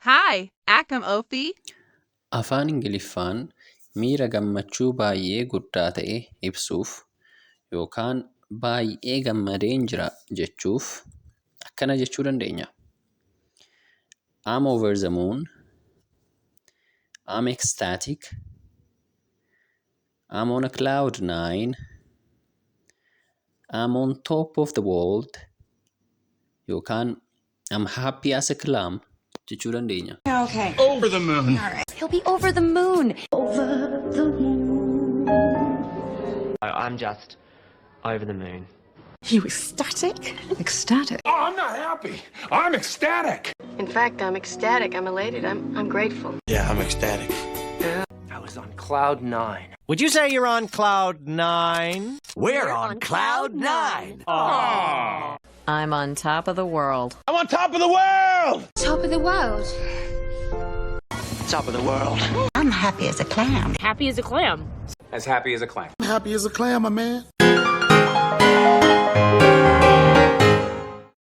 Hi, akkam Ofi. Afaan Ingiliffaan miira gammachuu baay'ee guddaa ta'e ibsuuf yookaan baay'ee gammadeen jira jechuuf akkana jechuu dandeenya. I'm over the moon. I'm ecstatic. I'm on a cloud nine. I'm on top of the world. Yookaan I'm happy as a clam jechuu dandeenya. Okay. Over the moon. All right. He'll be over the moon. I'm just over the moon. You ecstatic? Ecstatic. Oh, I'm not happy. I'm ecstatic. In fact, I'm ecstatic. I'm elated. I'm grateful. Yeah, I'm ecstatic. I was on cloud 9. Would you say you're on cloud 9? We're on cloud 9. I'm on top of the world. I'm on top of the world. Top of the world. Top of the world. I'm happy as a clam. Happy as a clam. As happy as a clam. I'm happy as a clam, my man.